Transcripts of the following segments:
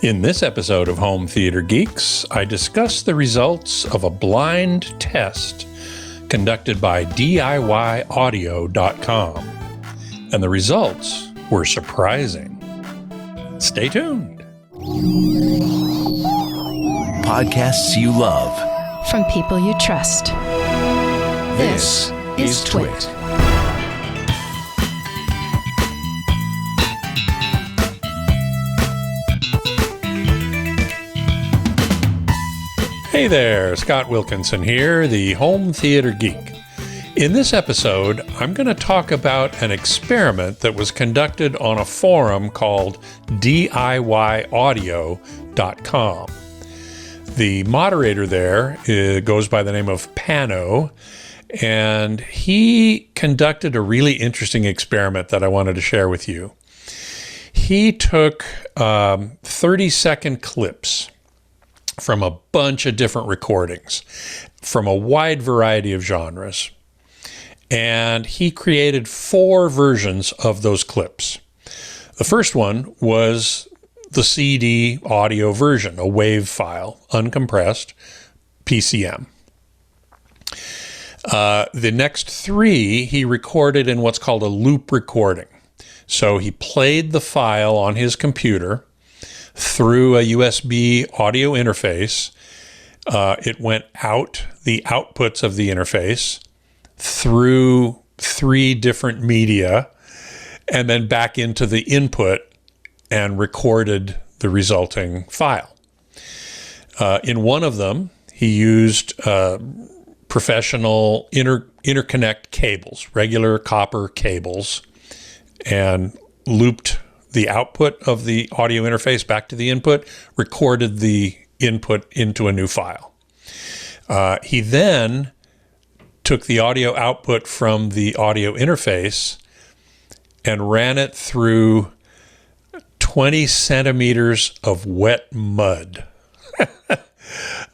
In this episode of Home Theater Geeks, I discuss the results of a blind test conducted by DIYaudio.com, and the results were surprising. Stay tuned. Podcasts you love. From people you trust. This is TWiT. Hey there, Scott Wilkinson here, the Home Theater Geek. In this episode, I'm going to talk about an experiment that was conducted on a forum called DIYaudio.com. The moderator there goes by the name of Pano, and he conducted a really interesting experiment that I wanted to share with you. He took 30-second clips from a bunch of different recordings from a wide variety of genres. And he created 4 versions of those clips. The first one was the CD audio version, a WAV file, uncompressed, PCM. The next 3 he recorded in what's called a loop recording. So he played the file on his computer through a USB audio interface. It went out the outputs of the interface through 3 different media and then back into the input and recorded the resulting file. In one of them, he used professional interconnect cables, regular copper cables, and looped the output of the audio interface back to the input, recorded the input into a new file. He then took the audio output from the audio interface and ran it through 20 centimeters of wet mud,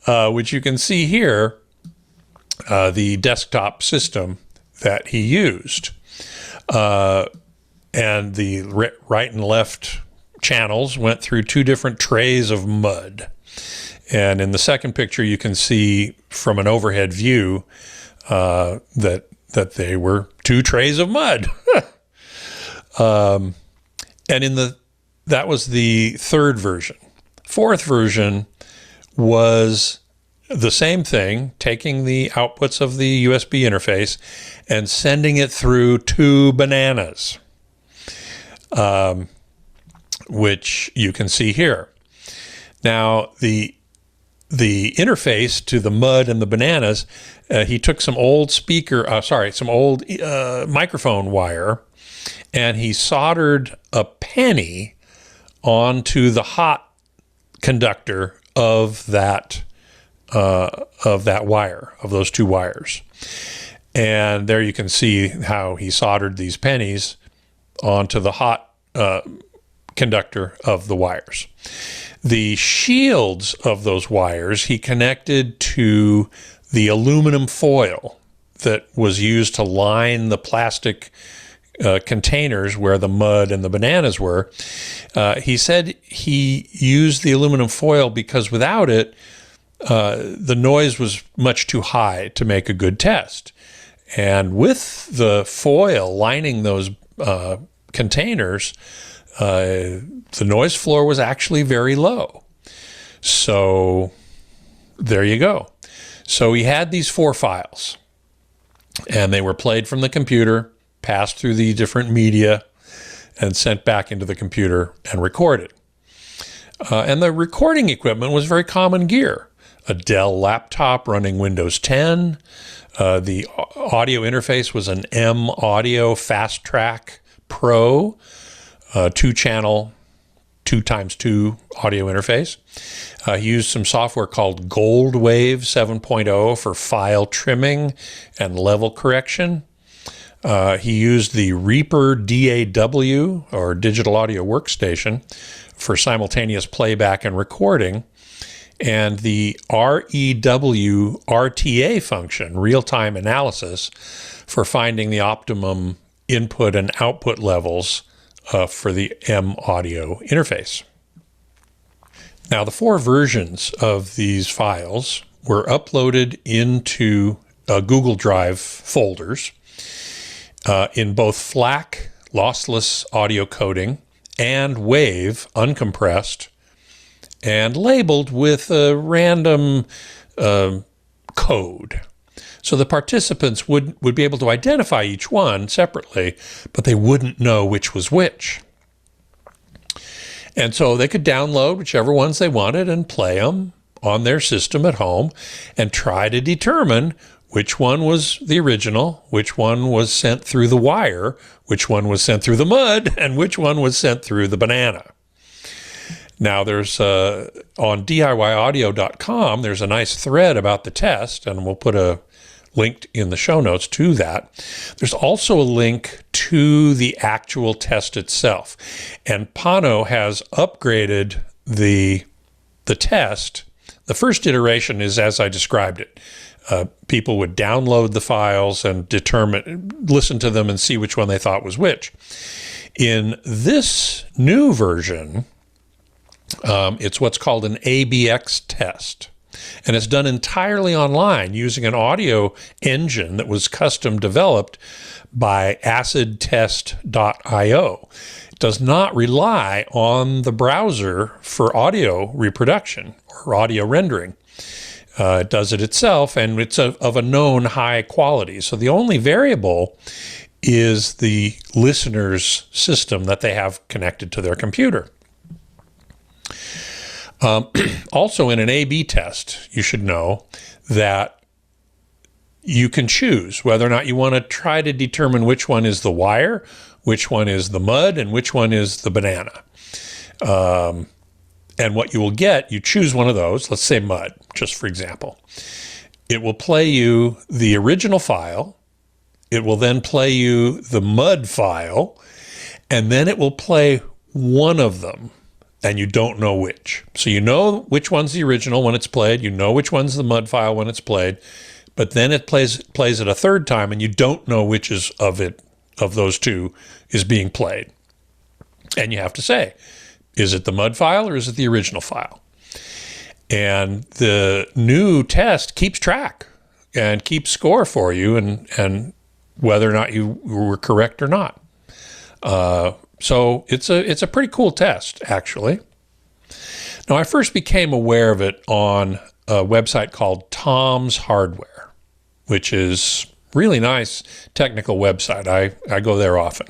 which you can see here, the desktop system that he used. And the right and left channels went through 2 different trays of mud. And in the second picture, you can see from an overhead view that they were 2 trays of mud. And that was the third version. Fourth version was the same thing, taking the outputs of the USB interface and sending it through 2 bananas. Which you can see here. Now, the interface to the mud and the bananas, he took some old microphone wire, and he soldered a penny onto the hot conductor of that wire, of those 2 wires. And there you can see how he soldered these pennies onto the hot conductor of the wires. The shields of those wires he connected to the aluminum foil that was used to line the plastic containers where the mud and the bananas were. He said he used the aluminum foil because without it, the noise was much too high to make a good test. And with the foil lining those containers, the noise floor was actually very low. So there you go. So he had these 4 files, and they were played from the computer, passed through the different media, and sent back into the computer and recorded. And the recording equipment was very common gear. A Dell laptop running Windows 10. The audio interface was an M Audio Fast Track Pro, 2-channel, 2x2 audio interface. He used some software called Goldwave 7.0 for file trimming and level correction. He used the Reaper DAW, or Digital Audio Workstation, for simultaneous playback and recording. And the REW RTA function, real-time analysis, for finding the optimum input and output levels for the M audio interface. Now, the 4 versions of these files were uploaded into Google Drive folders in both FLAC, lossless audio coding, and WAVE, uncompressed, and labeled with a random code. So the participants would be able to identify each one separately, but they wouldn't know which was which. And so they could download whichever ones they wanted and play them on their system at home and try to determine which one was the original, which one was sent through the wire, which one was sent through the mud, and which one was sent through the banana. Now, there's on DIYaudio.com, there's a nice thread about the test, and we'll put a link in the show notes to that. There's also a link to the actual test itself. And Pano has upgraded the test. The first iteration is as I described it. People would download the files and listen to them and see which one they thought was which. In this new version, it's what's called an ABX test. And it's done entirely online using an audio engine that was custom developed by acidtest.io. It does not rely on the browser for audio reproduction or audio rendering. It does it itself, and it's of a known high quality. So the only variable is the listener's system that they have connected to their computer. Also, in an A/B test, you should know that you can choose whether or not you want to try to determine which one is the wire, which one is the mud, and which one is the banana. And what you will get, you choose one of those, let's say mud, just for example. It will play you the original file. It will then play you the mud file, and then it will play one of them. And you don't know which. So you know which one's the original when it's played. You know which one's the mud file when it's played. But then it plays it a third time, and you don't know which of those two is being played. And you have to say, is it the mud file or is it the original file? And the new test keeps track and keeps score for you and whether or not you were correct or not. So it's a pretty cool test, actually. Now, I first became aware of it on a website called Tom's Hardware, which is really nice technical website. I go there often.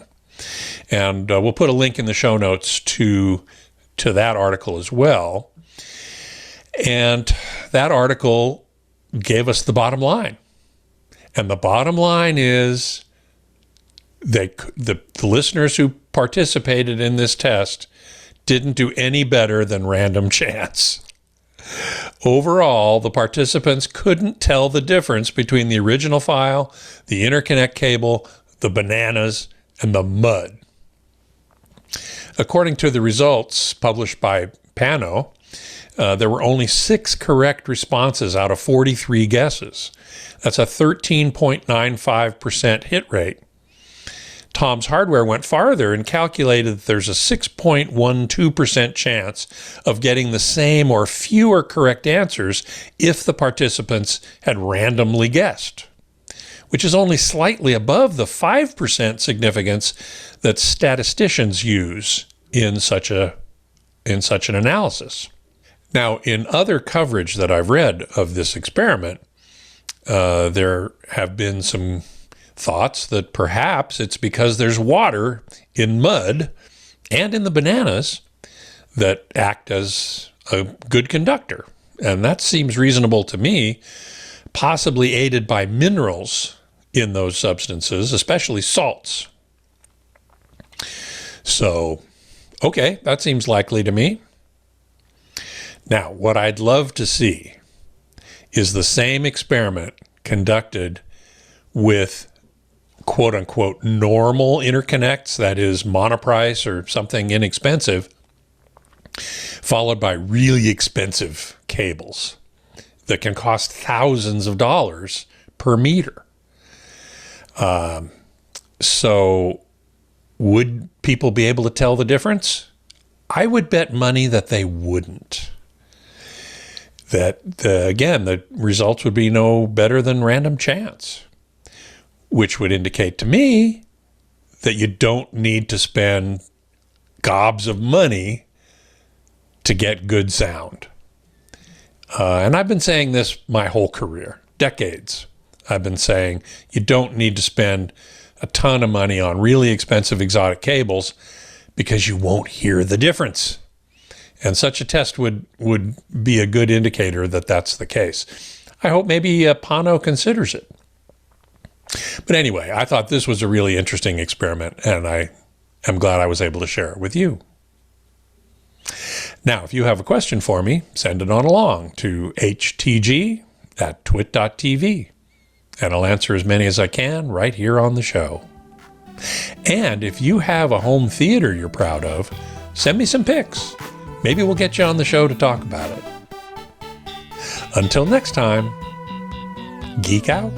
And we'll put a link in the show notes to that article as well. And that article gave us the bottom line. And the bottom line is the listeners who participated in this test didn't do any better than random chance. Overall, the participants couldn't tell the difference between the original file, the interconnect cable, the bananas, and the mud. According to the results published by Pano, there were only 6 correct responses out of 43 guesses. That's a 13.95% hit rate. Tom's Hardware went farther and calculated that there's a 6.12% chance of getting the same or fewer correct answers if the participants had randomly guessed, which is only slightly above the 5% significance that statisticians use in such an analysis. Now, in other coverage that I've read of this experiment, there have been some thoughts that perhaps it's because there's water in mud and in the bananas that act as a good conductor. And that seems reasonable to me, possibly aided by minerals in those substances, especially salts. So, okay, that seems likely to me. Now, what I'd love to see is the same experiment conducted with quote-unquote normal interconnects, that is monoprice or something inexpensive, followed by really expensive cables that can cost thousands of dollars per meter. So would people be able to tell the difference? I would bet money that they wouldn't. that, again, the results would be no better than random chance, which would indicate to me that you don't need to spend gobs of money to get good sound. And I've been saying this my whole career, decades. I've been saying you don't need to spend a ton of money on really expensive exotic cables because you won't hear the difference. And such a test would be a good indicator that that's the case. I hope maybe Pano considers it. But anyway, I thought this was a really interesting experiment, and I am glad I was able to share it with you. Now, if you have a question for me, send it on along to htg@twit.tv, and I'll answer as many as I can right here on the show. And if you have a home theater you're proud of, send me some pics. Maybe we'll get you on the show to talk about it. Until next time, geek out.